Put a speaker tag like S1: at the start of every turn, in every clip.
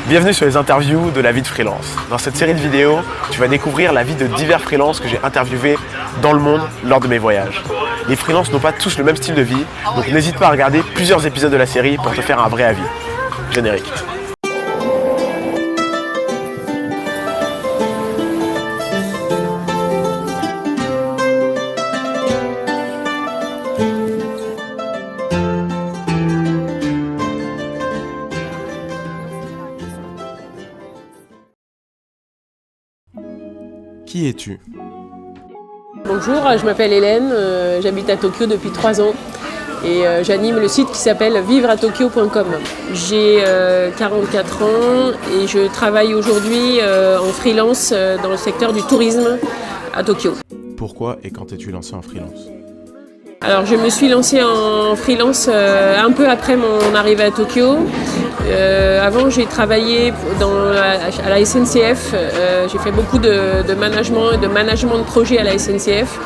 S1: Bienvenue sur les interviews de la vie de freelance. Dans cette série de vidéos, tu vas découvrir la vie de divers freelances que j'ai interviewés dans le monde lors de mes voyages. Les freelances n'ont pas tous le même style de vie, donc n'hésite pas à regarder plusieurs épisodes de la série pour te faire un vrai avis. Générique.
S2: Qui es-tu?
S3: Bonjour, je m'appelle Hélène, j'habite à Tokyo depuis 3 ans et j'anime le site qui s'appelle vivreatokyo.com. J'ai 44 ans et je travaille aujourd'hui en freelance dans le secteur du tourisme à Tokyo.
S2: Pourquoi et quand t'es-tu lancé en freelance?
S3: Alors je me suis lancée en freelance un peu après mon arrivée à Tokyo. Avant j'ai travaillé à la SNCF, j'ai fait beaucoup de management et de management de projet à la SNCF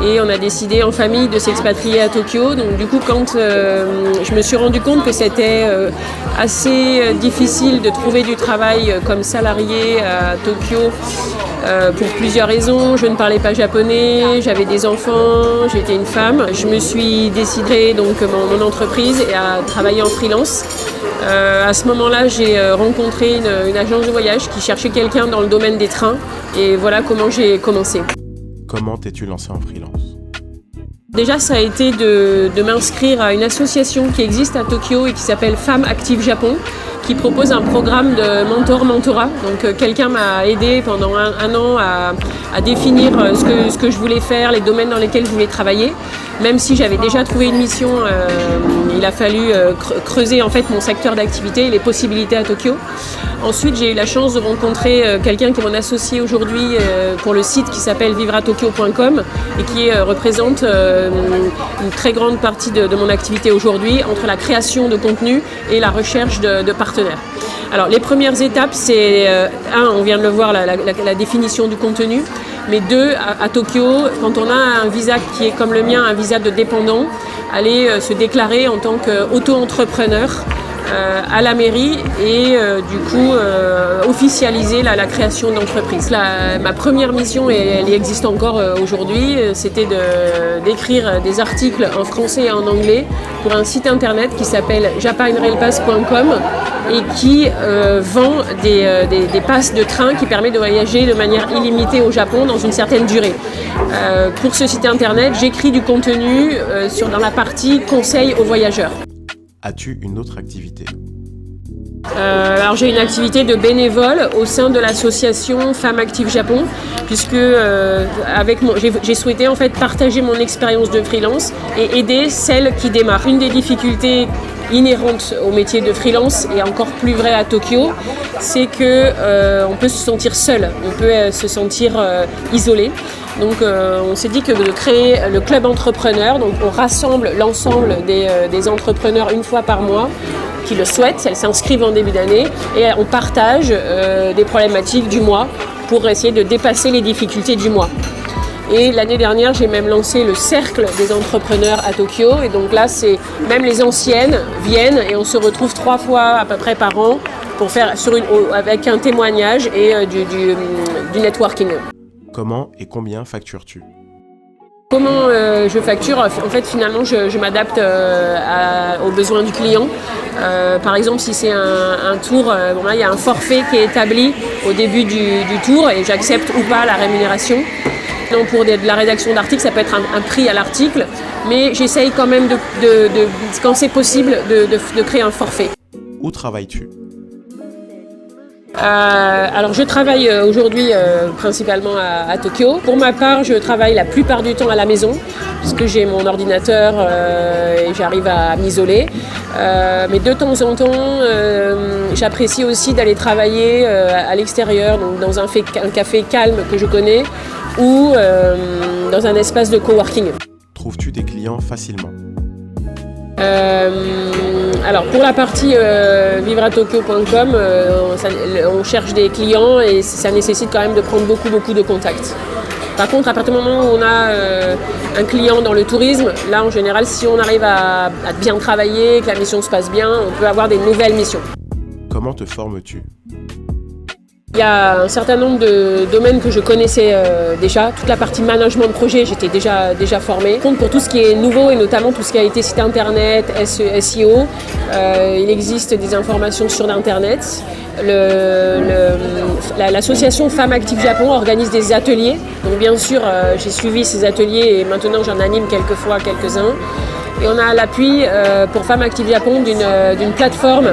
S3: et on a décidé en famille de s'expatrier à Tokyo. Donc du coup quand je me suis rendu compte que c'était assez difficile de trouver du travail comme salarié à Tokyo, pour plusieurs raisons, je ne parlais pas japonais, j'avais des enfants, j'étais une femme. Je me suis décidée donc mon entreprise et à travailler en freelance. À ce moment-là, j'ai rencontré une agence de voyage qui cherchait quelqu'un dans le domaine des trains et voilà comment j'ai commencé.
S2: Comment t'es-tu lancé en freelance?
S3: Déjà, ça a été de m'inscrire à une association qui existe à Tokyo et qui s'appelle Femmes Actives Japon, qui propose un programme de mentor-mentorat. Donc quelqu'un m'a aidé pendant un an à définir ce que je voulais faire, les domaines dans lesquels je voulais travailler. Même si j'avais déjà trouvé une mission, il a fallu creuser en fait mon secteur d'activité et les possibilités à Tokyo. Ensuite, j'ai eu la chance de rencontrer quelqu'un qui est mon associé aujourd'hui pour le site qui s'appelle vivreatokyo.com et qui représente une très grande partie de mon activité aujourd'hui entre la création de contenu et la recherche de partenaires. Alors les premières étapes, c'est on vient de le voir, la définition du contenu, mais 2, à Tokyo, quand on a un visa qui est comme le mien, un visa de dépendant, aller se déclarer en tant qu'auto-entrepreneur à la mairie et du coup officialiser la création d'entreprise. Ma première mission, et elle existe encore aujourd'hui, c'était d'écrire des articles en français et en anglais pour un site internet qui s'appelle japanrailpass.com et qui vend des passes de train qui permettent de voyager de manière illimitée au Japon dans une certaine durée. Pour ce site internet, j'écris du contenu dans la partie conseil aux voyageurs.
S2: As-tu une autre activité?
S3: Alors j'ai une activité de bénévole au sein de l'association Femmes Actives Japon, puisque j'ai souhaité en fait partager mon expérience de freelance et aider celles qui démarrent. Une des difficultés inhérentes au métier de freelance et encore plus vrai à Tokyo, c'est que on peut se sentir seul, on peut se sentir isolé. Donc on s'est dit que de créer le club entrepreneur, donc on rassemble l'ensemble des entrepreneurs une fois par mois qui le souhaitent, elles s'inscrivent en début d'année et on partage des problématiques du mois pour essayer de dépasser les difficultés du mois. Et l'année dernière, j'ai même lancé le cercle des entrepreneurs à Tokyo. Et donc là, même les anciennes viennent et on se retrouve 3 fois à peu près par an pour faire avec un témoignage et du networking.
S2: Comment et combien factures-tu?
S3: Comment je facture? En fait, finalement, je m'adapte aux besoins du client. Par exemple, si c'est un tour, là, il y a un forfait qui est établi au début du tour et j'accepte ou pas la rémunération. Donc, pour de la rédaction d'articles, ça peut être un prix à l'article, mais j'essaye quand même, quand c'est possible, de créer un forfait.
S2: Où travailles-tu?
S3: Alors je travaille aujourd'hui principalement à Tokyo. Pour ma part, je travaille la plupart du temps à la maison puisque j'ai mon ordinateur et j'arrive à m'isoler. Mais de temps en temps, j'apprécie aussi d'aller travailler à l'extérieur, donc dans un café calme que je connais ou dans un espace de coworking.
S2: Trouves-tu des clients facilement?
S3: Alors pour la partie vivreatokyo.com, on cherche des clients et ça nécessite quand même de prendre beaucoup de contacts. Par contre, à partir du moment où on a un client dans le tourisme, là en général, si on arrive à bien travailler, que la mission se passe bien, on peut avoir des nouvelles missions.
S2: Comment te formes-tu?
S3: Il y a un certain nombre de domaines que je connaissais déjà. Toute la partie management de projet, j'étais déjà formée. Par contre, pour tout ce qui est nouveau et notamment tout ce qui a été site internet, SEO, il existe des informations sur l'internet. L'association Femmes Actives Japon organise des ateliers. Donc bien sûr, j'ai suivi ces ateliers et maintenant j'en anime quelques-uns. Et on a l'appui pour Femmes Actives Japon d'une plateforme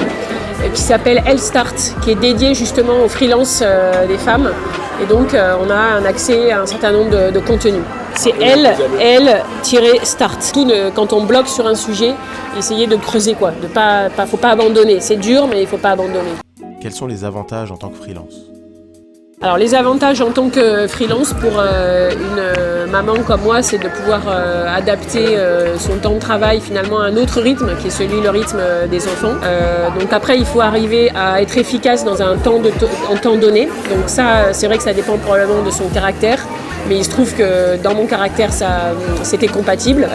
S3: qui s'appelle L-Start, qui est dédiée justement aux freelances des femmes. Et donc on a un accès à un certain nombre de contenus. C'est L-Start. Surtout quand on bloque sur un sujet, essayer de creuser quoi. Faut pas abandonner. C'est dur, mais il faut pas abandonner.
S2: Quels sont les avantages en tant que freelance?
S3: Alors les avantages en tant que freelance pour une maman comme moi, c'est de pouvoir adapter son temps de travail finalement à un autre rythme qui est le rythme des enfants. Donc après il faut arriver à être efficace dans un temps donné. Donc ça c'est vrai que ça dépend probablement de son caractère. Mais il se trouve que dans mon caractère, c'était compatible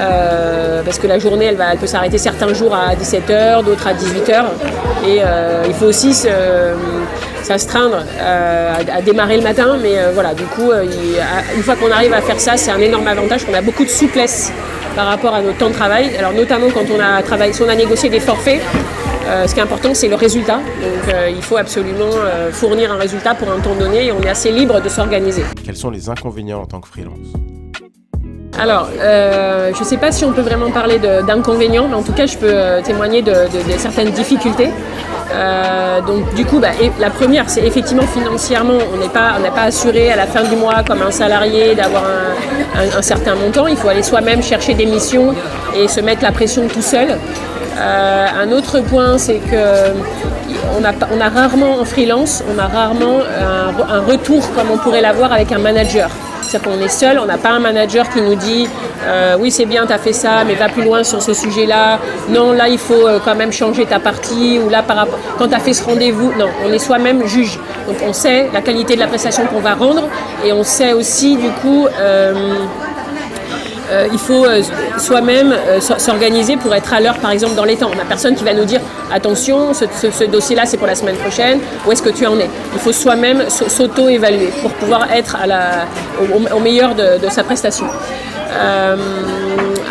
S3: parce que la journée, elle peut s'arrêter certains jours à 17h, d'autres à 18h. Et il faut aussi s'astreindre à démarrer le matin. Mais voilà, du coup, une fois qu'on arrive à faire ça, c'est un énorme avantage. On a beaucoup de souplesse par rapport à notre temps de travail. Alors notamment quand si on a négocié des forfaits. Ce qui est important, c'est le résultat. Donc il faut absolument fournir un résultat pour un temps donné et on est assez libre de s'organiser.
S2: Quels sont les inconvénients en tant que freelance?
S3: Alors, je ne sais pas si on peut vraiment parler d'inconvénients, mais en tout cas, je peux témoigner de certaines difficultés. Donc du coup, la première, c'est effectivement financièrement, on n'est pas assuré à la fin du mois comme un salarié d'avoir un certain montant. Il faut aller soi-même chercher des missions et se mettre la pression tout seul. Un autre point, c'est qu'on a rarement en freelance, un retour comme on pourrait l'avoir avec un manager. C'est-à-dire qu'on est seul, on n'a pas un manager qui nous dit oui c'est bien, tu as fait ça, mais va plus loin sur ce sujet-là. Non, là il faut quand même changer ta partie, ou là quand tu as fait ce rendez-vous. Non, on est soi-même juge. Donc on sait la qualité de la prestation qu'on va rendre et on sait aussi du coup il faut soi-même s'organiser pour être à l'heure, par exemple, dans les temps. On n'a personne qui va nous dire « Attention, ce dossier-là, c'est pour la semaine prochaine. Où est-ce que tu en es ?» Il faut soi-même s'auto-évaluer pour pouvoir être au meilleur de sa prestation.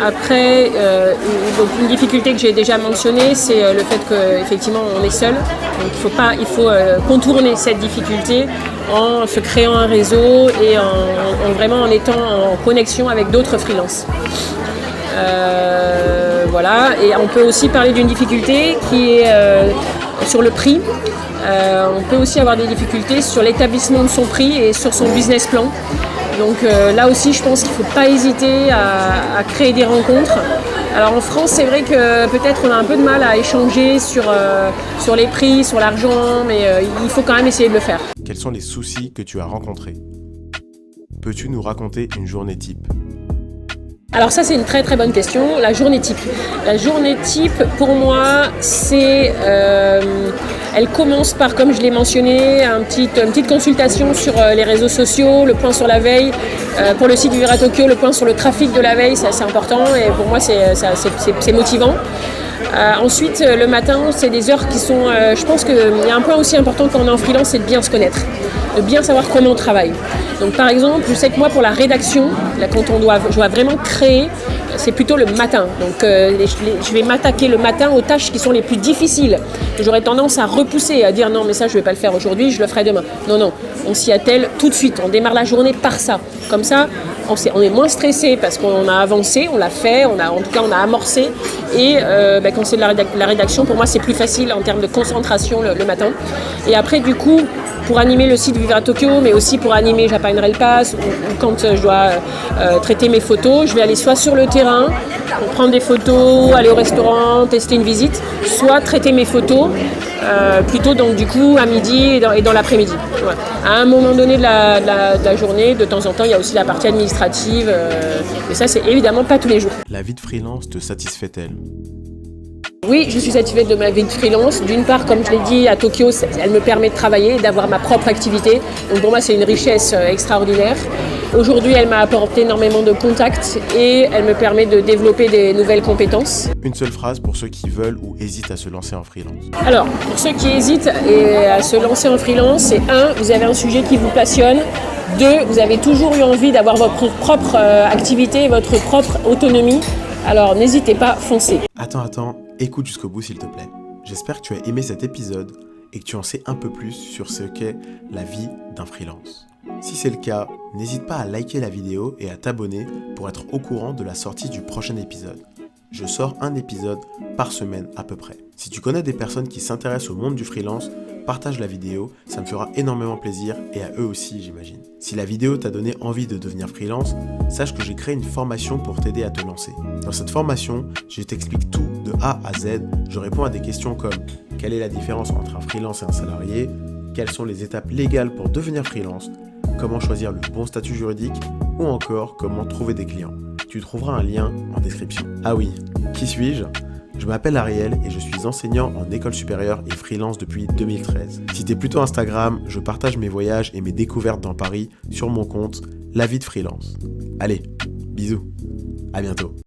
S3: Après, donc une difficulté que j'ai déjà mentionnée, c'est le fait qu'effectivement on est seul. Donc il faut contourner cette difficulté en se créant un réseau et vraiment en étant en connexion avec d'autres freelances. Voilà. Et on peut aussi parler d'une difficulté qui est sur le prix. On peut aussi avoir des difficultés sur l'établissement de son prix et sur son business plan. Donc là aussi, je pense qu'il ne faut pas hésiter à créer des rencontres. Alors en France, c'est vrai que peut-être on a un peu de mal à échanger sur les prix, sur l'argent, mais il faut quand même essayer de le faire.
S2: Quels sont les soucis que tu as rencontrés? Peux-tu nous raconter une journée type?
S3: Alors ça, c'est une très très bonne question. La journée type. La journée type, pour moi, elle commence par, comme je l'ai mentionné, une petite consultation sur les réseaux sociaux, le point sur la veille. Pour le site Vivre à Tokyo, le point sur le trafic de la veille, c'est assez important et pour moi, c'est motivant. Ensuite, le matin, c'est des heures qui sont... je pense qu'il y a un point aussi important quand on est en freelance, c'est de bien se connaître, de bien savoir comment on travaille. Donc par exemple, je sais que moi, pour la rédaction, là, quand je dois vraiment créer, c'est plutôt le matin. Donc je vais m'attaquer le matin aux tâches qui sont les plus difficiles, que j'aurais tendance à repousser, à dire non mais ça je ne vais pas le faire aujourd'hui, je le ferai demain. Non, on s'y attelle tout de suite, on démarre la journée par ça. Comme ça, on est moins stressé parce qu'on a avancé, on l'a fait, on a amorcé. Et quand c'est de la rédaction, pour moi c'est plus facile en termes de concentration le matin. Et après du coup, pour animer le site Vivre à Tokyo, mais aussi pour animer Japan Rail Pass, ou quand je dois traiter mes photos, je vais aller soit sur le terrain, pour prendre des photos, aller au restaurant, tester une visite, soit traiter mes photos, plutôt donc du coup à midi et dans l'après-midi. Voilà. À un moment donné de la journée, de temps en temps, il y a aussi la partie administrative, mais ça c'est évidemment pas tous les jours.
S2: La vie de freelance te satisfait-elle?
S3: Oui, je suis satisfaite de ma vie de freelance. D'une part, comme je l'ai dit, à Tokyo, elle me permet de travailler, d'avoir ma propre activité. Donc pour moi, c'est une richesse extraordinaire. Aujourd'hui, elle m'a apporté énormément de contacts et elle me permet de développer des nouvelles compétences.
S2: Une seule phrase pour ceux qui veulent ou hésitent à se lancer en freelance.
S3: Alors, pour ceux qui hésitent à se lancer en freelance, c'est 1, vous avez un sujet qui vous passionne. 2, vous avez toujours eu envie d'avoir votre propre activité, votre propre autonomie. Alors, n'hésitez pas, foncez.
S2: Attends, écoute jusqu'au bout s'il te plaît. J'espère que tu as aimé cet épisode et que tu en sais un peu plus sur ce qu'est la vie d'un freelance. Si c'est le cas, n'hésite pas à liker la vidéo et à t'abonner pour être au courant de la sortie du prochain épisode. Je sors un épisode par semaine à peu près. Si tu connais des personnes qui s'intéressent au monde du freelance, partage la vidéo, ça me fera énormément plaisir et à eux aussi j'imagine. Si la vidéo t'a donné envie de devenir freelance, sache que j'ai créé une formation pour t'aider à te lancer. Dans cette formation, je t'explique tout de A à Z, je réponds à des questions comme quelle est la différence entre un freelance et un salarié, quelles sont les étapes légales pour devenir freelance, comment choisir le bon statut juridique ou encore comment trouver des clients. Tu trouveras un lien en description. Ah oui, qui suis-je ? Je m'appelle Ariel et je suis enseignant en école supérieure et freelance depuis 2013. Si t'es plutôt Instagram, je partage mes voyages et mes découvertes dans Paris sur mon compte La Vie de Freelance. Allez, bisous, à bientôt.